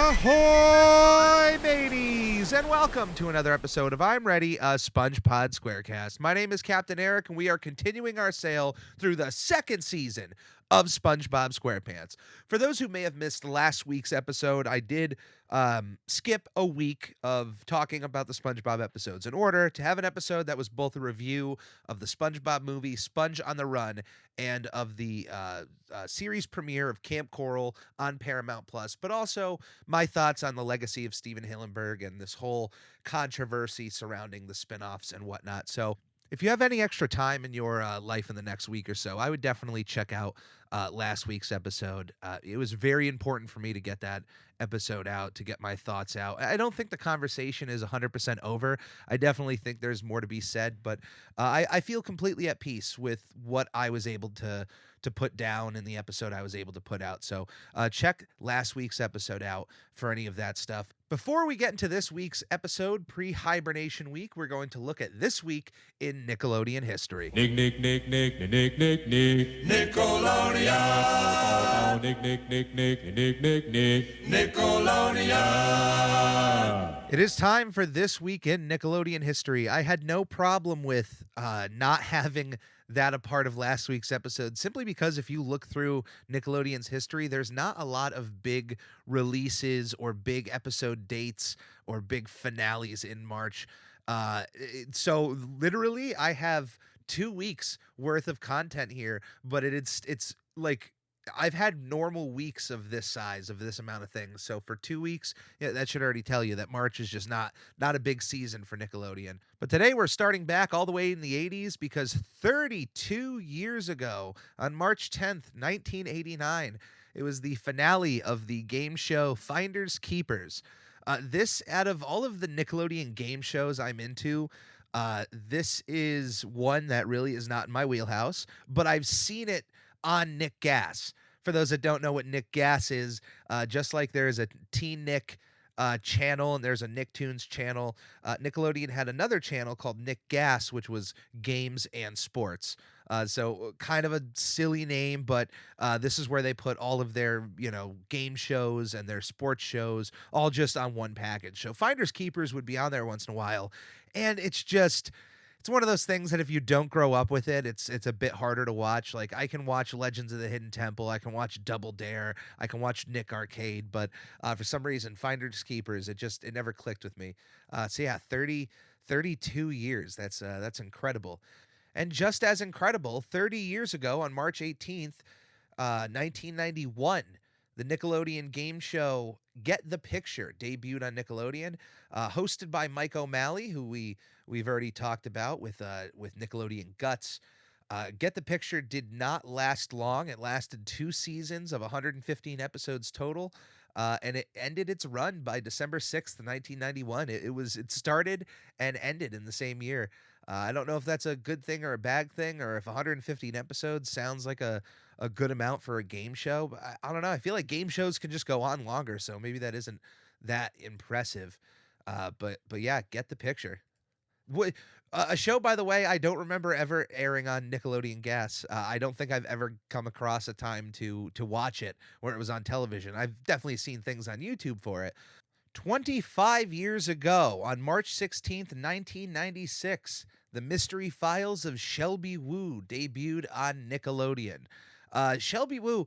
Ahoy, mateys, and welcome to another episode of I'm Ready, a SpongeBob SquareCast. My name is Captain Eric, and we are continuing our sail through the second season of SpongeBob SquarePants. For those who may have missed last week's episode, I did skip a week of talking about the SpongeBob episodes in order to have an episode that was both a review of the SpongeBob movie, Sponge on the Run, and of the series premiere of Camp Coral on Paramount Plus, but also my thoughts on the legacy of Steven Hillenburg and this whole controversy surrounding the spinoffs and whatnot. So if you have any extra time in your life in the next week or so, I would definitely check out last week's episode. It was very important for me to get that episode out, to get my thoughts out. I don't think the conversation is 100% over. I definitely think there's more to be said, but I feel completely at peace with what I was able to put down in the episode I was able to put out. So check last week's episode out for any of that stuff. Before we get into this week's episode, pre-hibernation week, we're going to look at this week in Nickelodeon history. Nickelodeon. Nickelodeon. It is time for this week in Nickelodeon history. I had no problem with not having that a part of last week's episode, simply because if you look through Nickelodeon's history, there's not a lot of big releases or big episode dates or big finales in March. So literally I have 2 weeks worth of content here, but it's like I've had normal weeks of this size, of this amount of things. So for 2 weeks, yeah, that should already tell you that March is just not a big season for Nickelodeon. But today we're starting back all the way in the 80s, because 32 years ago, on March 10th, 1989, it was the finale of the game show Finders Keepers. This, out of all of the Nickelodeon game shows I'm into, this is one that really is not in my wheelhouse, but I've seen it on Nick Gas. For those that don't know what Nick Gas is, just like there is a Teen Nick channel and there's a Nicktoons channel, Nickelodeon had another channel called Nick Gas, which was games and sports. So kind of a silly name, but this is where they put all of their, game shows and their sports shows all just on one package. So Finders Keepers would be on there once in a while, and it's one of those things that if you don't grow up with it, it's a bit harder to watch. Like, I can watch Legends of the Hidden Temple, I can watch Double Dare, I can watch Nick Arcade, but for some reason, Finders Keepers, it never clicked with me. So yeah, 32 years. That's incredible. And just as incredible, 30 years ago on March 18th, 1991, the Nickelodeon game show Get the Picture debuted on Nickelodeon, hosted by Mike O'Malley, who we've already talked about with Nickelodeon Guts. Get the Picture did not last long. It lasted 2 seasons of 115 episodes total, and it ended its run by December 6th, 1991. It started and ended in the same year. I don't know if that's a good thing or a bad thing, or if 115 episodes sounds like a good amount for a game show. But I don't know. I feel like game shows can just go on longer, so maybe that isn't that impressive. But yeah, Get the Picture. A show, by the way, I don't remember ever airing on Nickelodeon Gas. I don't think I've ever come across a time to watch it where it was on television. I've definitely seen things on YouTube for it. 25 years ago, on March 16th, 1996, The Mystery Files of Shelby Woo debuted on Nickelodeon. Shelby Woo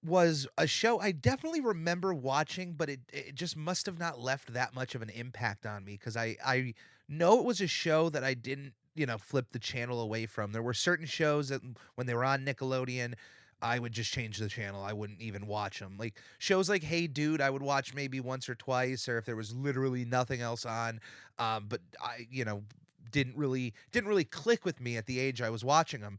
was a show I definitely remember watching, but it just must have not left that much of an impact on me, because I know it was a show that I didn't, flip the channel away from. There were certain shows that when they were on Nickelodeon, I would just change the channel. I wouldn't even watch them. Like shows like Hey Dude, I would watch maybe once or twice, or if there was literally nothing else on. But I, didn't really click with me at the age I was watching them.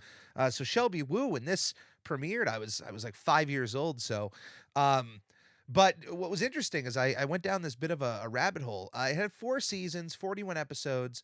So Shelby Woo, when this premiered, I was like 5 years old. So, but what was interesting is I went down this bit of a rabbit hole. I had 4 seasons, 41 episodes.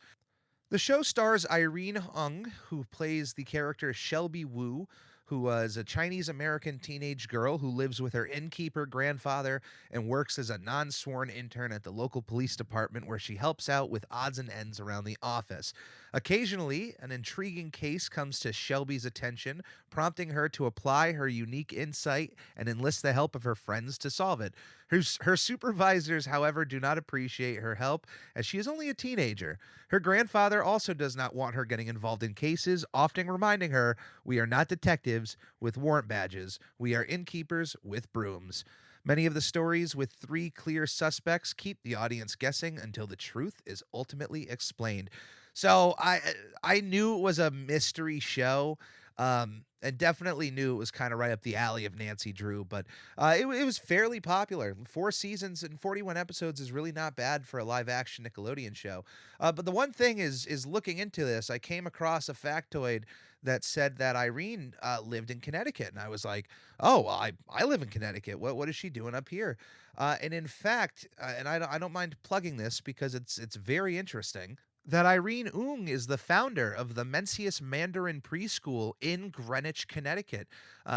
The show stars Irene Hung, who plays the character Shelby Woo, who was a Chinese American teenage girl who lives with her innkeeper grandfather and works as a non sworn intern at the local police department where she helps out with odds and ends around the office. Occasionally, an intriguing case comes to Shelby's attention, prompting her to apply her unique insight and enlist the help of her friends to solve it. Her supervisors, however, do not appreciate her help as she is only a teenager. Her grandfather also does not want her getting involved in cases, often reminding her, "We are not detectives with warrant badges. We are innkeepers with brooms." Many of the stories with three clear suspects keep the audience guessing until the truth is ultimately explained. So I knew it was a mystery show, and definitely knew it was kind of right up the alley of Nancy Drew. But it was fairly popular. 4 seasons and 41 episodes is really not bad for a live action Nickelodeon show. But the one thing is looking into this, I came across a factoid that said that Irene lived in Connecticut, and I was like, oh, well, I live in Connecticut. What is she doing up here? And in fact, and I don't mind plugging this because it's very interesting, that Irene Ung is the founder of the Mencius Mandarin Preschool in Greenwich, Connecticut.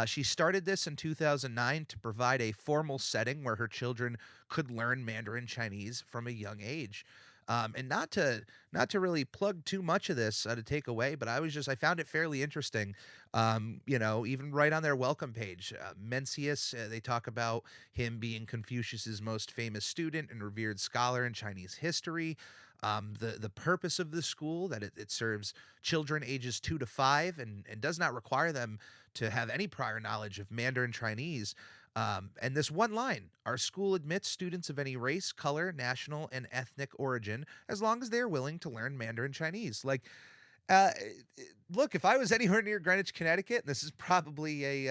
She started this in 2009 to provide a formal setting where her children could learn Mandarin Chinese from a young age. And not to really plug too much of this to take away, but I found it fairly interesting. Even right on their welcome page, Mencius, they talk about him being Confucius's most famous student and revered scholar in Chinese history. The purpose of the school, that it serves children ages 2 to 5 and does not require them to have any prior knowledge of Mandarin Chinese. And this one line: our school admits students of any race, color, national, and ethnic origin as long as they are willing to learn Mandarin Chinese. Like, uh, look, if I was anywhere near Greenwich, Connecticut, and this is probably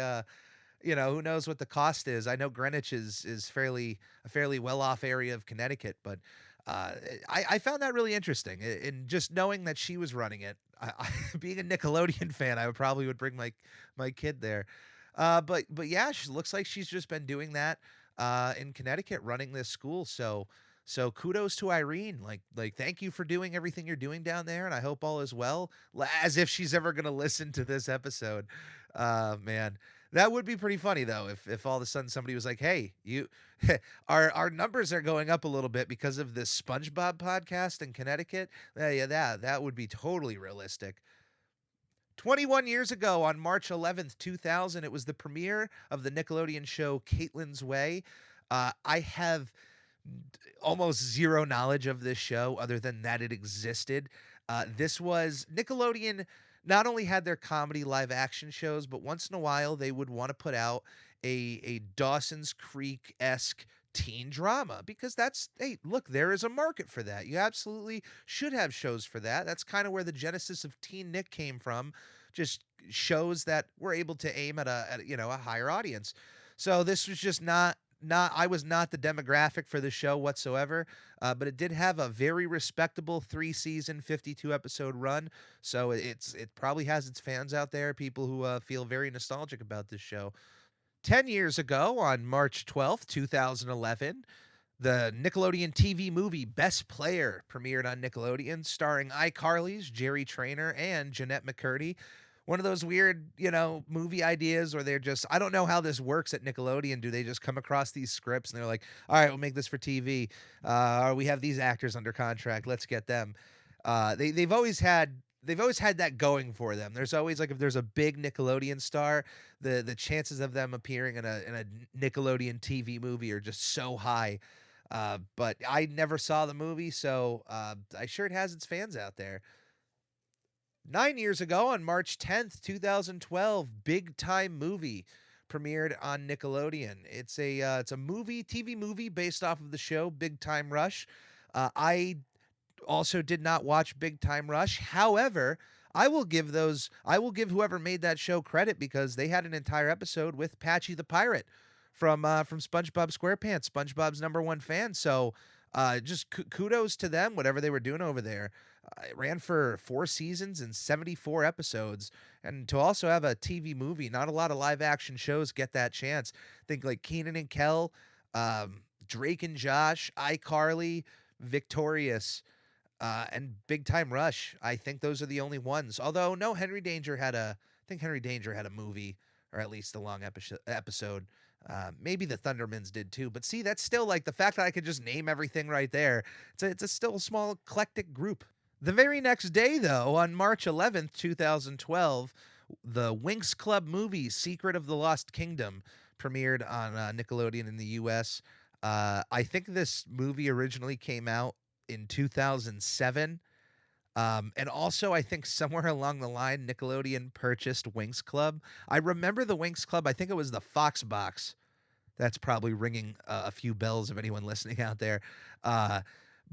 who knows what the cost is. I know Greenwich is a fairly well off area of Connecticut, but uh, I found that really interesting. And just knowing that she was running it, being a Nickelodeon fan, I probably would bring my kid there. But yeah, she looks like she's just been doing that in Connecticut, running this school. So kudos to Irene. Like thank you for doing everything you're doing down there, and I hope all is well. As if she's ever gonna listen to this episode. Man, that would be pretty funny though if all of a sudden somebody was like, "Hey, you, our numbers are going up a little bit because of this SpongeBob podcast in Connecticut." Yeah, that would be totally realistic. 21 years ago, on March 11th, 2000, it was the premiere of the Nickelodeon show Caitlin's Way. I have almost zero knowledge of this show other than that it existed. This was Nickelodeon not only had their comedy live action shows, but once in a while they would want to put out a Dawson's Creek esque teen drama because hey, look, there is a market for that. You absolutely should have shows for that. That's kind of where the genesis of Teen Nick came from. Just shows that we're able to aim at a higher audience. So this was just not I was not the demographic for the show whatsoever, but it did have a very respectable 3 season, 52 episode run. So it probably has its fans out there, people who feel very nostalgic about this show. 10 years ago, on March 12th, 2011, the Nickelodeon TV movie Best Player premiered on Nickelodeon, starring iCarly's Jerry Trainer and Jeanette McCurdy. One of those weird, movie ideas where they're just, I don't know how this works at Nickelodeon. Do they just come across these scripts and they're like, all right, we'll make this for TV. We have these actors under contract. Let's get them. They've always had that going for them. There's always, like, if there's a big Nickelodeon star, the chances of them appearing in a Nickelodeon TV movie are just so high. But I never saw the movie, so I sure it has its fans out there. 9 years ago, on March 10th, 2012, Big Time Movie premiered on Nickelodeon. It's a TV movie based off of the show Big Time Rush. I also did not watch Big Time Rush. However, I will give whoever made that show credit because they had an entire episode with Patchy the Pirate from SpongeBob SquarePants, SpongeBob's number one fan. So just kudos to them, whatever they were doing over there. It ran for 4 seasons and 74 episodes. And to also have a TV movie, not a lot of live action shows get that chance. Think like Keenan and Kel, Drake and Josh, iCarly, Victorious, and Big Time Rush. I think those are the only ones. Although no, I think Henry Danger had a movie. or at least the long episode. Maybe the Thundermans did too, but see, that's still like the fact that I could just name everything right there. It's a still small eclectic group. The very next day, though, on March 11th, 2012, the Winx Club movie Secret of the Lost Kingdom premiered on Nickelodeon in the US. I think this movie originally came out in 2007. And also, I think somewhere along the line, Nickelodeon purchased Winx Club. I remember the Winx Club. I think it was the Fox box. That's probably ringing a few bells of anyone listening out there. Uh,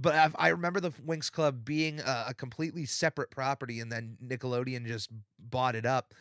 but I remember the Winx Club being a completely separate property, and then Nickelodeon just bought it up.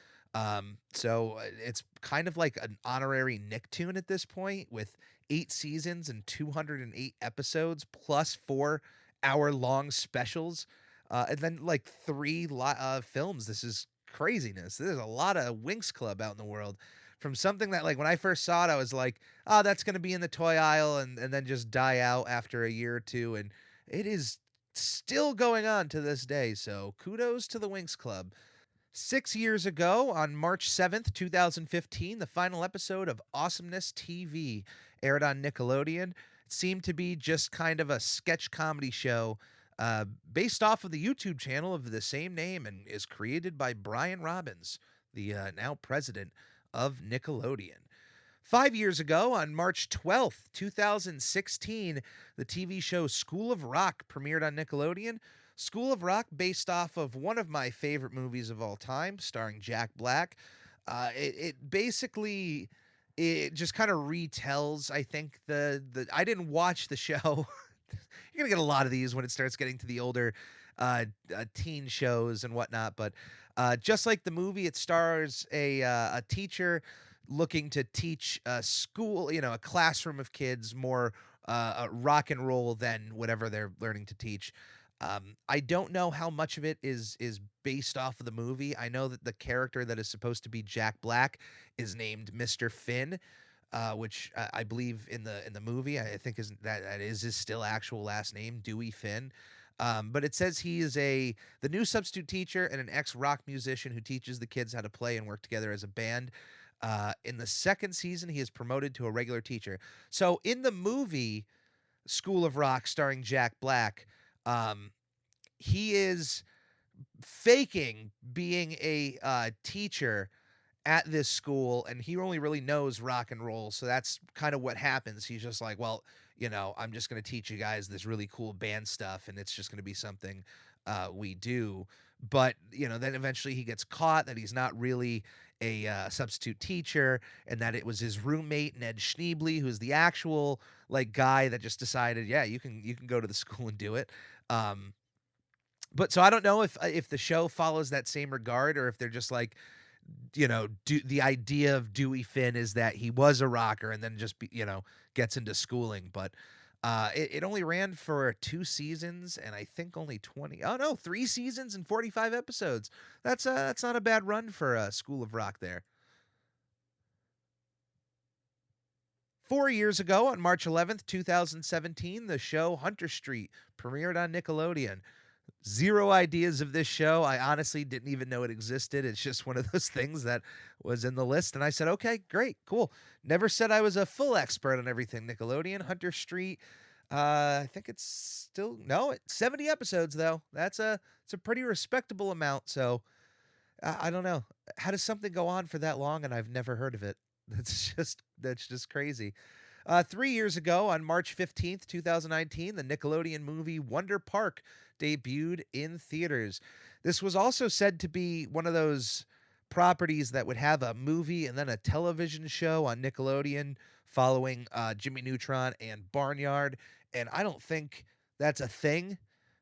So it's kind of like an honorary Nicktoon at this point, with 8 seasons and 208 episodes, plus 4 hour-long specials, and then like films. This is craziness. There's a lot of Winx Club out in the world. From something that, like, when I first saw it, I was like, oh, that's going to be in the toy aisle and then just die out after a year or two. And it is still going on to this day. So kudos to the Winx Club. 6 years ago, on March 7th, 2015, the final episode of Awesomeness TV aired on Nickelodeon. It seemed to be just kind of a sketch comedy show based off of the YouTube channel of the same name, and is created by Brian Robbins, the now president of Nickelodeon. 5 years ago, on March 12th, 2016, the TV show School of Rock premiered on Nickelodeon. School of Rock, based off of one of my favorite movies of all time, starring Jack Black. It basically, it just kind of retells, I think, I didn't watch the show. You're gonna get a lot of these when it starts getting to the older teen shows and whatnot, but just like the movie, it stars a teacher looking to teach a school, a classroom of kids more rock and roll than whatever they're learning to teach. I don't know how much of it is based off of the movie. I know that the character that is supposed to be Jack Black is named Mr. Finn, which I believe in the movie, I think that is his still actual last name, Dewey Finn. But it says he is the new substitute teacher and an ex-rock musician who teaches the kids how to play and work together as a band. In the second season, he is promoted to a regular teacher. So in the movie School of Rock, starring Jack Black, he is faking being a teacher at this school, and he only really knows rock and roll. So that's kind of what happens. He's just like, well, I'm just going to teach you guys this really cool band stuff, and it's just going to be something we do. But, then eventually he gets caught that he's not really a substitute teacher, and that it was his roommate, Ned Schneebly, who's the actual like guy that just decided, yeah, you can go to the school and do it. But so I don't know if the show follows that same regard, or if they're just like, the idea of Dewey Finn is that he was a rocker and then just gets into schooling. But it only ran for 2 seasons, and I think only 20. Oh no, 3 seasons and 45 episodes. That's not a bad run for School of Rock there. 4 years ago, on March 11th, 2017, the show Hunter Street premiered on Nickelodeon. Zero ideas of this show. I honestly didn't even know it existed. It's just one of those things that was in the list, and I said, okay, great, cool. Never said I was a full expert on everything Nickelodeon. Hunter Street, I think it's still, no, it's 70 episodes, though. It's a pretty respectable amount, so I don't know. How does something go on for that long and I've never heard of it? That's just crazy. 3 years ago, on March 15th, 2019, the Nickelodeon movie Wonder Park debuted in theaters. This was also said to be one of those properties that would have a movie and then a television show on Nickelodeon following Jimmy Neutron and Barnyard. And I don't think that's a thing,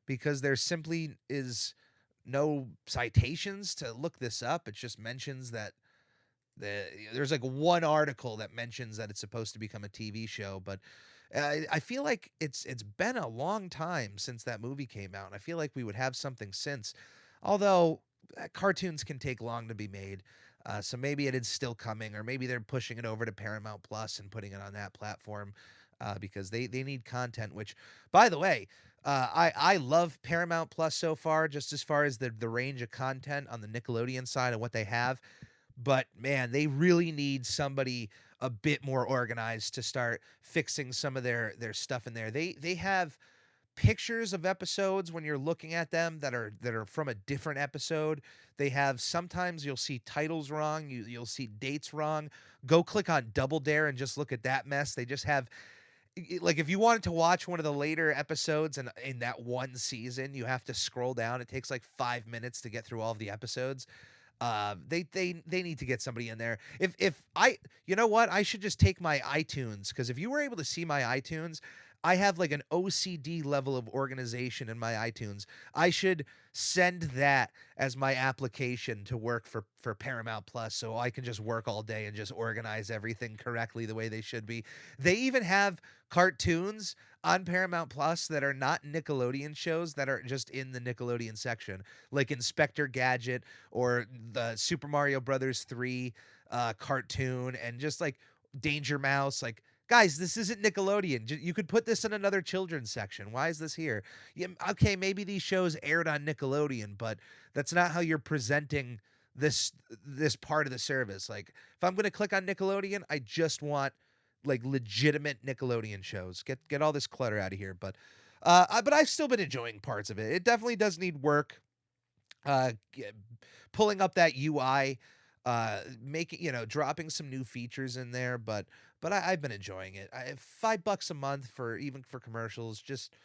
because there simply is no citations to look this up. It just mentions that there's like one article that mentions that it's supposed to become a TV show, but I feel like it's been a long time since that movie came out, and I feel like we would have something since. Although cartoons can take long to be made, so maybe it is still coming, or maybe they're pushing it over to Paramount Plus and putting it on that platform, because they need content. Which, by the way, I love Paramount Plus so far, just as far as the range of content on the Nickelodeon side and what they have. but man, they really need somebody a bit more organized to start fixing some of their stuff in there. They have pictures of episodes when you're looking at them that are from a different episode. They have, sometimes you'll see titles wrong, you'll see dates wrong. Go click on Double Dare and just look at that mess. They just have, like, if you wanted to watch one of the later episodes in that one season, you have to scroll down. It takes like 5 minutes to get through all of the episodes. They need to get somebody in there. If I, you know what, I should just take my iTunes, because if you were able to see my iTunes, I have like an OCD level of organization in my iTunes. I should send that as my application to work for Paramount Plus, so I can just work all day and just organize everything correctly the way they should be. They even have cartoons on Paramount Plus that are not Nickelodeon shows, that are just in the Nickelodeon section, like Inspector Gadget or the Super Mario Brothers 3 cartoon, and just like Danger Mouse. Like, guys, this isn't Nickelodeon. You could put this in another children's section. Why is this here? Yeah, okay, maybe these shows aired on Nickelodeon, but that's not how you're presenting this part of the service. Like, if I'm going to click on Nickelodeon, I just want like legitimate Nickelodeon shows. Get all this clutter out of here. But I've still been enjoying parts of it. It definitely does need work. Pulling up that UI, making, dropping some new features in there, but I've been enjoying it. $5 a month for, even for commercials. Just,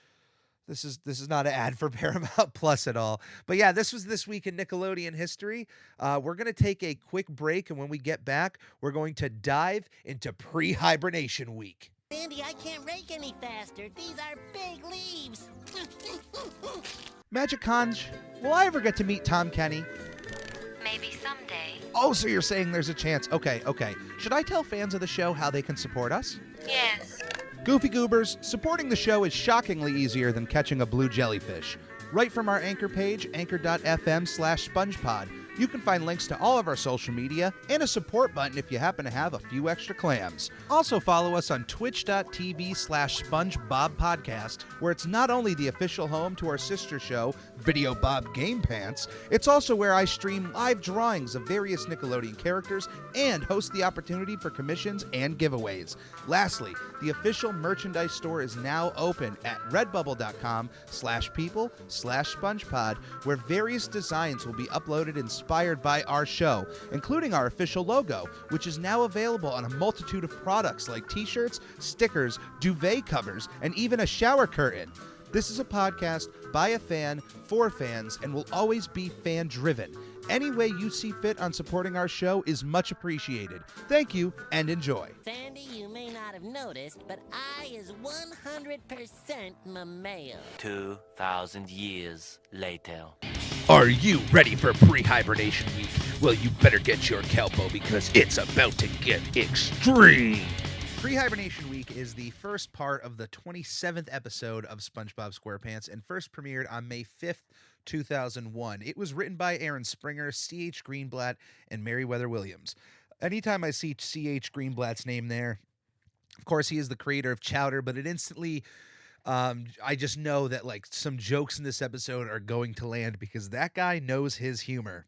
this is not an ad for Paramount Plus at all. But yeah, this was This Week in Nickelodeon History. We're gonna take a quick break, and when we get back, we're going to dive into pre-hibernation week. Sandy, I can't rake any faster. These are big leaves. Magic Conj, will I ever get to meet Tom Kenny? Maybe someday. Oh, so you're saying there's a chance. Okay. Should I tell fans of the show how they can support us? Yes. Goofy Goobers, supporting the show is shockingly easier than catching a blue jellyfish. Right from our Anchor page, anchor.fm/SpongePod, you can find links to all of our social media and a support button if you happen to have a few extra clams. Also follow us on twitch.tv/SpongeBobPodcast, where it's not only the official home to our sister show, Video Bob Game Pants, it's also where I stream live drawings of various Nickelodeon characters and host the opportunity for commissions and giveaways. Lastly, the official merchandise store is now open at redbubble.com/people/SpongePod, where various designs will be uploaded inspired by our show, including our official logo, which is now available on a multitude of products like t-shirts, stickers, duvet covers, and even a shower curtain. This is a podcast by a fan, for fans, and will always be fan-driven. Any way you see fit on supporting our show is much appreciated. Thank you, and enjoy. Sandy, you may not have noticed, but I is 100% mammalia. 2,000 years later. Are you ready for pre-hibernation week? Well, you better get your kelpo, because it's about to get extreme. Pre-hibernation week is the first part of the 27th episode of SpongeBob SquarePants, and first premiered on May 5th, 2001. It was written by Aaron Springer, C.H. Greenblatt, and Meriwether Williams. Anytime I see C.H. Greenblatt's name there, of course, he is the creator of Chowder, but it instantly, I just know that like some jokes in this episode are going to land, because that guy knows his humor.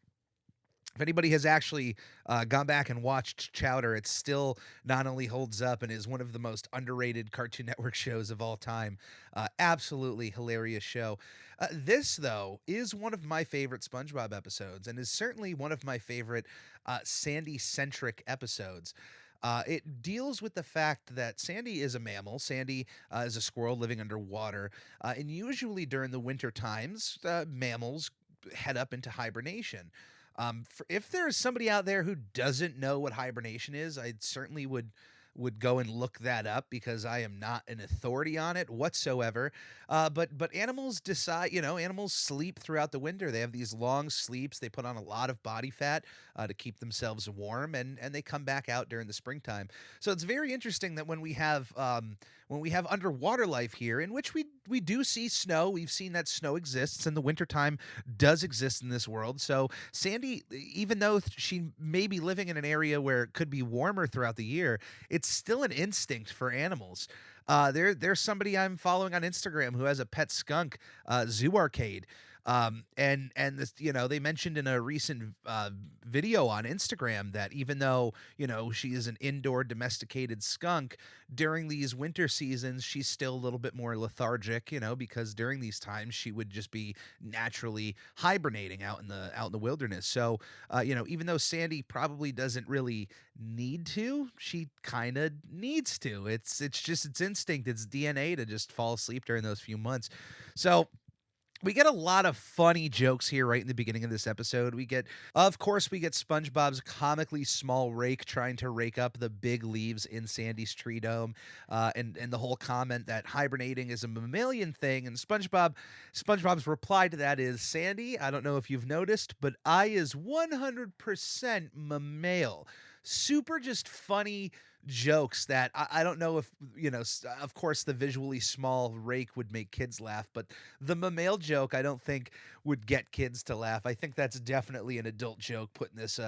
If anybody has actually gone back and watched Chowder, it still not only holds up and is one of the most underrated Cartoon Network shows of all time. Absolutely hilarious show. This, though, is one of my favorite SpongeBob episodes, and is certainly one of my favorite Sandy-centric episodes. It deals with the fact that Sandy is a mammal. Sandy is a squirrel living underwater, and usually during the winter times, mammals head up into hibernation. If there is somebody out there who doesn't know what hibernation is, I certainly would go and look that up, because I am not an authority on it whatsoever. But animals decide, animals sleep throughout the winter. They have these long sleeps. They put on a lot of body fat to keep themselves warm, and they come back out during the springtime. So it's very interesting that when we have underwater life here, in which we do see snow. We've seen that snow exists, and the wintertime does exist in this world. So Sandy, even though she may be living in an area where it could be warmer throughout the year, it's still an instinct for animals. There's somebody I'm following on Instagram who has a pet skunk, Zoo Arcade. And this, they mentioned in a recent video on Instagram that even though she is an indoor domesticated skunk, during these winter seasons she's still a little bit more lethargic, because during these times she would just be naturally hibernating out in the wilderness. So even though Sandy probably doesn't really need to, she kind of needs to. It's just its instinct, its DNA to just fall asleep during those few months. So we get a lot of funny jokes here right in the beginning of this episode. Of course, we get SpongeBob's comically small rake trying to rake up the big leaves in Sandy's tree dome, and the whole comment that hibernating is a mammalian thing. And SpongeBob's reply to that is, Sandy, I don't know if you've noticed, but I is 100% mammal. Super just funny jokes that I don't know if, of course, the visually small rake would make kids laugh, but the mammal joke I don't think would get kids to laugh. I think that's definitely an adult joke put in this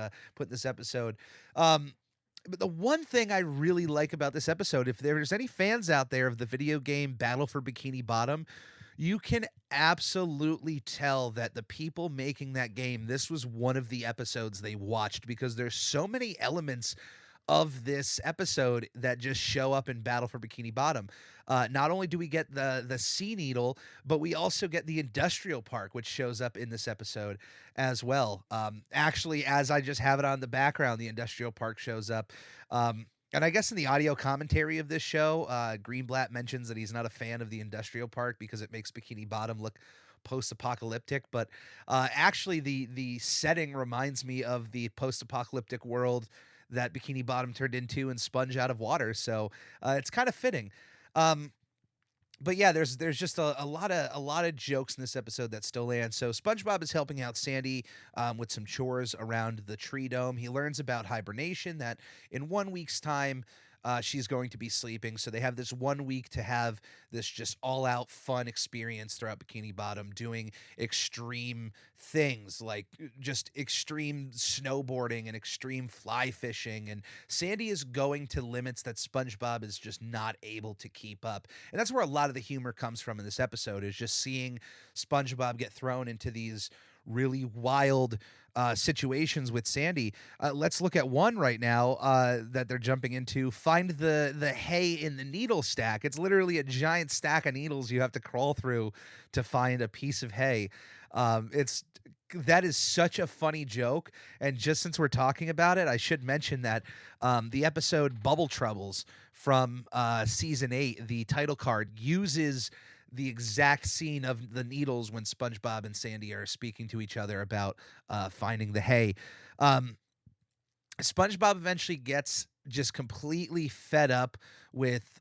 episode. But the one thing I really like about this episode, if there's any fans out there of the video game Battle for Bikini Bottom, you can absolutely tell that the people making that game, this was one of the episodes they watched, because there's so many elements of this episode that just show up in Battle for Bikini Bottom. Not only do we get the Sea Needle, but we also get the industrial park, which shows up in this episode as well. Actually, as I just have it on the background, the industrial park shows up. And I guess in the audio commentary of this show, Greenblatt mentions that he's not a fan of the industrial park because it makes Bikini Bottom look post-apocalyptic, but actually the setting reminds me of the post-apocalyptic world that Bikini Bottom turned into in Sponge Out of Water. So it's kind of fitting. Um, but yeah, there's just a lot of jokes in this episode that still land. So SpongeBob is helping out Sandy with some chores around the tree dome. He learns about hibernation, that in 1 week's time she's going to be sleeping. So they have this 1 week to have this just all out fun experience throughout Bikini Bottom, doing extreme things like just extreme snowboarding and extreme fly fishing. And Sandy is going to limits that SpongeBob is just not able to keep up. And that's where a lot of the humor comes from in this episode, is just seeing SpongeBob get thrown into these really wild situations with Sandy. Let's look at one right now that they're jumping into. Find the hay in the needle stack. It's literally a giant stack of needles you have to crawl through to find a piece of hay. That is such a funny joke. And just since we're talking about it, I should mention that the episode Bubble Troubles from season 8, the title card, uses the exact scene of the needles when SpongeBob and Sandy are speaking to each other about finding the hay. Um, SpongeBob eventually gets just completely fed up with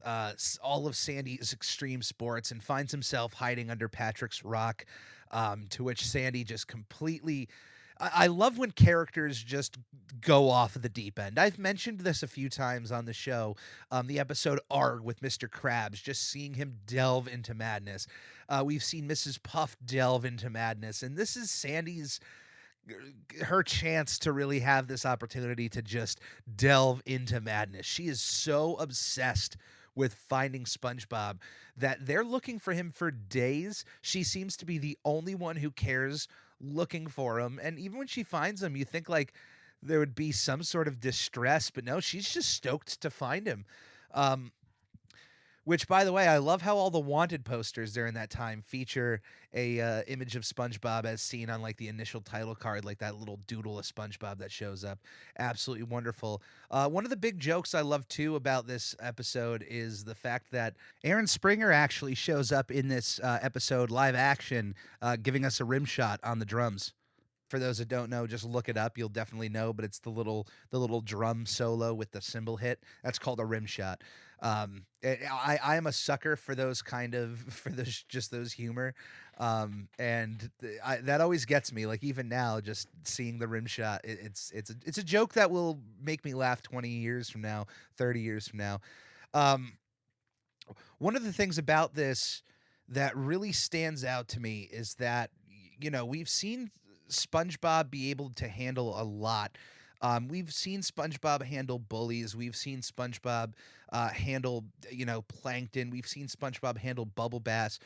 all of Sandy's extreme sports and finds himself hiding under Patrick's rock, to which Sandy just completely. I love when characters just go off the deep end. I've mentioned this a few times on the show. The episode Arg with Mr. Krabs, just seeing him delve into madness. We've seen Mrs. Puff delve into madness, and this is Sandy's her chance to really have this opportunity to just delve into madness. She is so obsessed with finding SpongeBob that they're looking for him for days. She seems to be the only one who cares looking for him. And even when she finds him, you think like there would be some sort of distress, but no, she's just stoked to find him. Um, which, by the way, I love how all the wanted posters during that time feature a image of SpongeBob as seen on like the initial title card, like that little doodle of SpongeBob that shows up. Absolutely wonderful. One of the big jokes I love too about this episode is the fact that Aaron Springer actually shows up in this episode live action, giving us a rim shot on the drums. For those that don't know, just look it up. You'll definitely know, but it's the little drum solo with the cymbal hit. That's called a rim shot. I am a sucker for those for those humor, and that always gets me. Like even now, just seeing the rim shot, it's a joke that will make me laugh 20 years from now, 30 years from now. Um, One of the things about this that really stands out to me is that we've seen SpongeBob be able to handle a lot. We've seen SpongeBob handle bullies. We've seen SpongeBob handle plankton. We've seen SpongeBob handle Bubble Bass.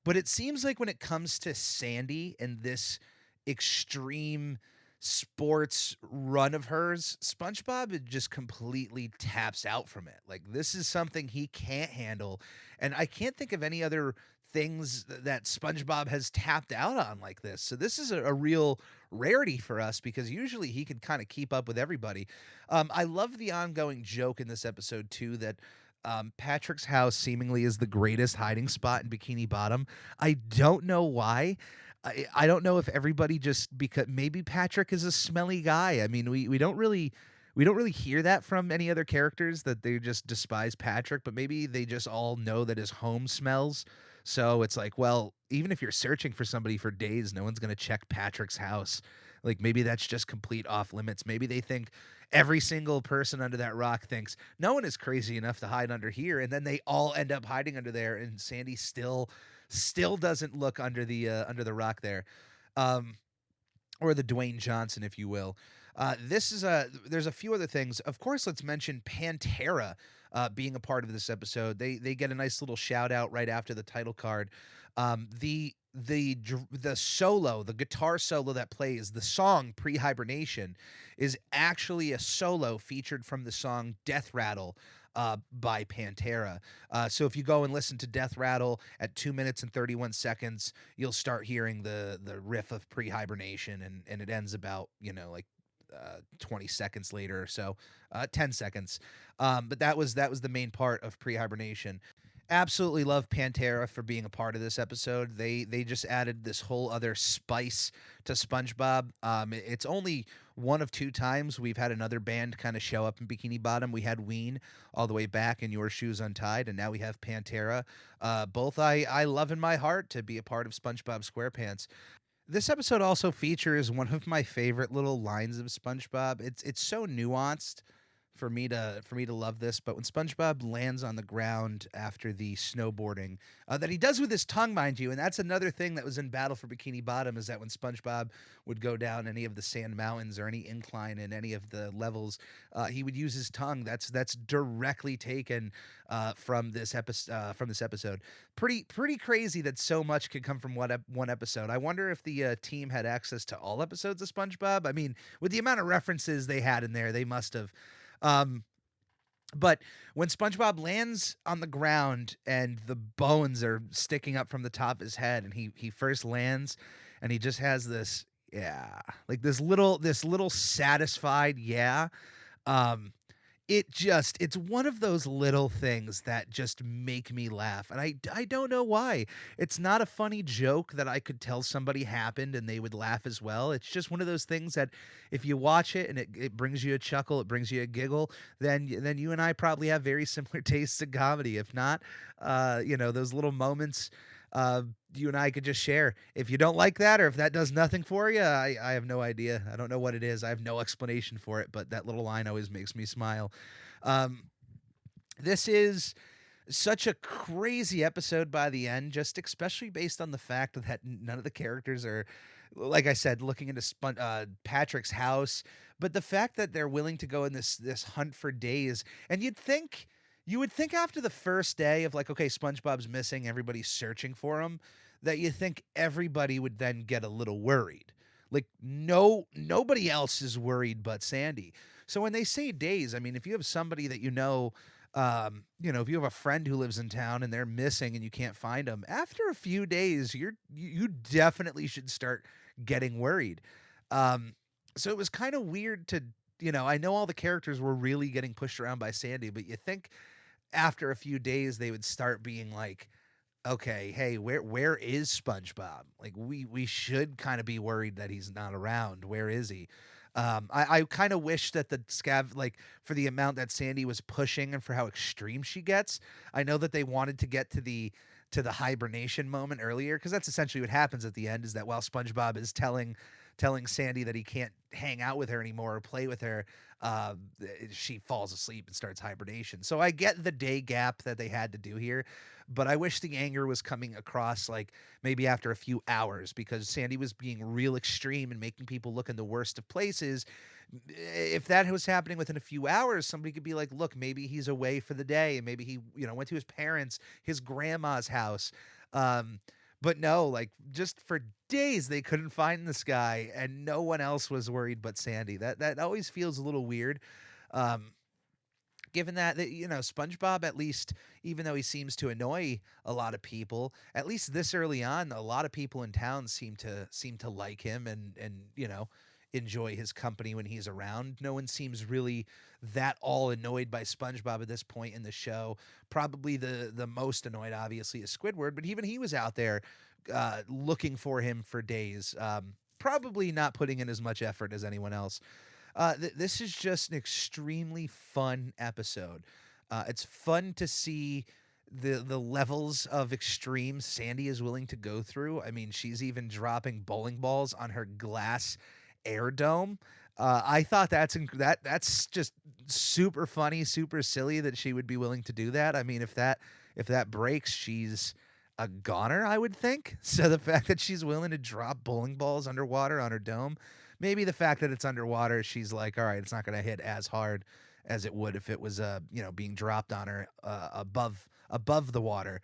But it seems like when it comes to Sandy and this extreme sports run of hers, SpongeBob it just completely taps out from it. Like this is something he can't handle, and I can't think of any other things that SpongeBob has tapped out on like this. So this is a real rarity for us because usually he can kind of keep up with everybody. I love the ongoing joke in this episode too that Patrick's house seemingly is the greatest hiding spot in Bikini Bottom. I don't know why. I don't know if everybody just because maybe Patrick is a smelly guy. I mean, we don't really hear that from any other characters that they just despise Patrick, but maybe they just all know that his home smells. So it's like, well, even if you're searching for somebody for days, no one's going to check Patrick's house. Like maybe that's just complete off limits. Maybe they think every single person under that rock thinks no one is crazy enough to hide under here, and then they all end up hiding under there, and Sandy still doesn't look under the rock there. Um, or the Dwayne Johnson, if you will. This is a There's a few other things. Of course, let's mention Pantera being a part of this episode. They get a nice little shout out right after the title card. The solo, the guitar solo that plays the song "Pre-Hibernation" is actually a solo featured from the song "Death Rattle." By Pantera. So if you go and listen to Death Rattle at 2 minutes and 31 seconds, you'll start hearing the riff of Pre-Hibernation, and it ends about, like 20 seconds later or so, 10 seconds. But that was the main part of Pre-Hibernation. Absolutely love Pantera for being a part of this episode. They just added this whole other spice to SpongeBob. It's only one of two times we've had another band kind of show up in Bikini Bottom. We had Ween all the way back in Your Shoes Untied, and now we have Pantera. Both I love in my heart to be a part of SpongeBob SquarePants. This episode also features one of my favorite little lines of SpongeBob. It's so nuanced for me to love this, but when SpongeBob lands on the ground after the snowboarding, that he does with his tongue, mind you, and that's another thing that was in Battle for Bikini Bottom is that when SpongeBob would go down any of the sand mountains or any incline in any of the levels, he would use his tongue. That's directly taken from this episode. Pretty crazy that so much could come from one episode. I wonder if the team had access to all episodes of SpongeBob. I mean, with the amount of references they had in there, they must have. Um, but when SpongeBob lands on the ground and the bones are sticking up from the top of his head, and he first lands, and he just has this yeah, like this little satisfied yeah. Um, it's one of those little things that just make me laugh, and I don't know why. It's not a funny joke that I could tell somebody happened and they would laugh as well. It's just one of those things that if you watch it and it brings you a chuckle, it brings you a giggle, then you and I probably have very similar tastes in comedy. If not, those little moments you and I could just share. If you don't like that or if that does nothing for you, I have no idea. I don't know what it is. I have no explanation for it, but that little line always makes me smile. Um, this is such a crazy episode by the end, just especially based on the fact that none of the characters are, like I said, looking into Patrick's house, but the fact that they're willing to go in this hunt for days, and you would think after the first day of like, okay, SpongeBob's missing, everybody's searching for him, that you think everybody would then get a little worried. Like nobody else is worried but Sandy. So when they say days, I mean, if you have somebody that if you have a friend who lives in town and they're missing and you can't find them, after a few days, you definitely should start getting worried. So it was kind of weird to, I know all the characters were really getting pushed around by Sandy, but you think after a few days they would start being like, okay, hey, where is SpongeBob? Like we should kind of be worried that he's not around. Where is he? I kind of wish that the scav like for the amount that Sandy was pushing and for how extreme she gets. I know that they wanted to get to the hibernation moment earlier because that's essentially what happens at the end is that while SpongeBob is telling Sandy that he can't hang out with her anymore or play with her, uh, she falls asleep and starts hibernation. So I get the day gap that they had to do here, but I wish the anger was coming across like maybe after a few hours because Sandy was being real extreme and making people look in the worst of places. If that was happening within a few hours, somebody could be like, look, maybe he's away for the day and maybe he, went to his parents, his grandma's house. Um, But no, like, just for days they couldn't find this guy, and no one else was worried but Sandy. That always feels a little weird. Um, Given that SpongeBob, at least, even though he seems to annoy a lot of people, at least this early on, a lot of people in town seem to like him and enjoy his company when he's around. No one seems really that all annoyed by SpongeBob at this point in the show. Probably the most annoyed, obviously, is Squidward, but even he was out there looking for him for days. Probably not putting in as much effort as anyone else. This is just an extremely fun episode. It's fun to see the levels of extreme Sandy is willing to go through. I mean, she's even dropping bowling balls on her glass air dome. I thought that's just super funny, super silly that she would be willing to do that. I mean, if that breaks, she's a goner, I would think. So the fact that she's willing to drop bowling balls underwater on her dome, maybe the fact that it's underwater, she's like, all right, it's not going to hit as hard as it would if it was being dropped on her above the water.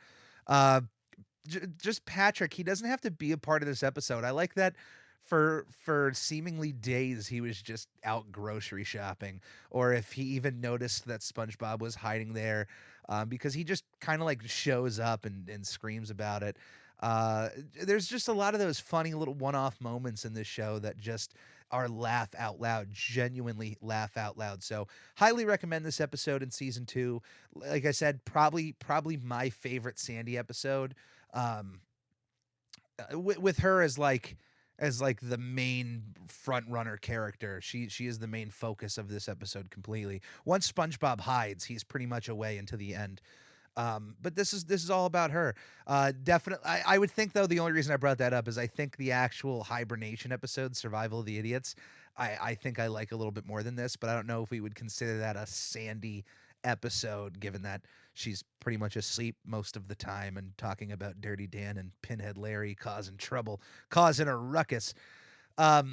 Just Patrick, he doesn't have to be a part of this episode. I like that for seemingly days he was just out grocery shopping, or if he even noticed that SpongeBob was hiding there, because he just kind of like shows up and screams about it. There's just a lot of those funny little one-off moments in this show that just are laugh out loud, genuinely laugh out loud. So highly recommend this episode in season 2. Like I said, probably my favorite Sandy episode. With her as like the main front runner character. She is the main focus of this episode completely. Once SpongeBob hides, he's pretty much away until the end. But this is all about her. Definitely, I would think, though, the only reason I brought that up is I think the actual hibernation episode, Survival of the Idiots, I think I like a little bit more than this, but I don't know if we would consider that a Sandy episode, given that she's pretty much asleep most of the time and talking about Dirty Dan and Pinhead Larry causing trouble, causing a ruckus. But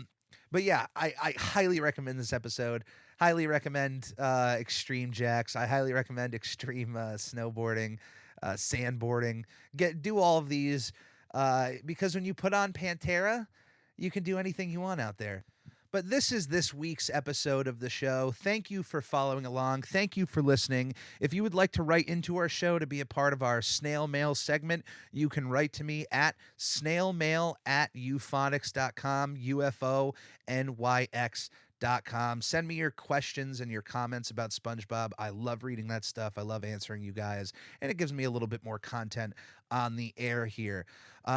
yeah, I highly recommend this episode. Highly recommend Extreme Jacks. I highly recommend Extreme Snowboarding, Sandboarding. Do all of these because when you put on Pantera, you can do anything you want out there. But this is this week's episode of the show. Thank you for following along. Thank you for listening. If you would like to write into our show to be a part of our snail mail segment, you can write to me at snailmail@uphonics.com, UFONYX.com. Send me your questions and your comments about SpongeBob. I love reading that stuff. I love answering you guys, and it gives me a little bit more content on the air here.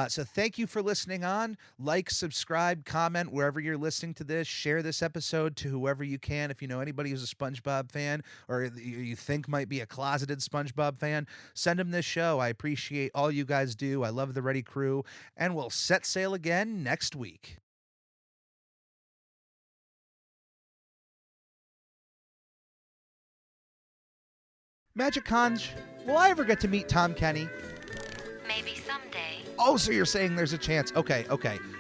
So thank you for listening on. Like, subscribe, comment wherever you're listening to this. Share this episode to whoever you can. If you know anybody who's a SpongeBob fan or you think might be a closeted SpongeBob fan, send them this show. I appreciate all you guys do. I love the Ready Crew, and we'll set sail again next week. Magic Conj, will I ever get to meet Tom Kenny? Maybe someday. Oh, so you're saying there's a chance. Okay.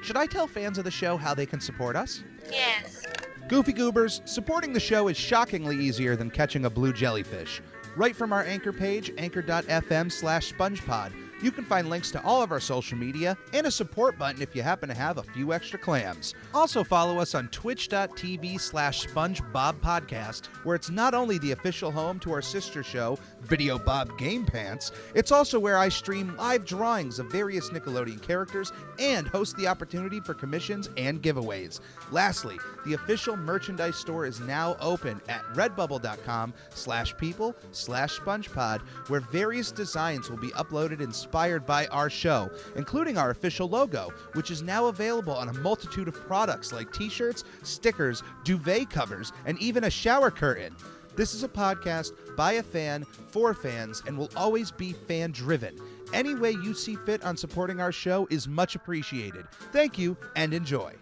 Should I tell fans of the show how they can support us? Yes. Goofy Goobers, supporting the show is shockingly easier than catching a blue jellyfish. Right from our anchor page, anchor.fm/SpongePod, you can find links to all of our social media and a support button if you happen to have a few extra clams. Also follow us on twitch.tv/SpongeBobPodcast, where it's not only the official home to our sister show, Video Bob Game Pants, it's also where I stream live drawings of various Nickelodeon characters and host the opportunity for commissions and giveaways. Lastly, the official merchandise store is now open at redbubble.com/people/SpongePod, where various designs will be uploaded inspired by our show, including our official logo, which is now available on a multitude of products like t-shirts, stickers, duvet covers, and even a shower curtain. This is a podcast by a fan, for fans, and will always be fan-driven. Any way you see fit on supporting our show is much appreciated. Thank you, and enjoy.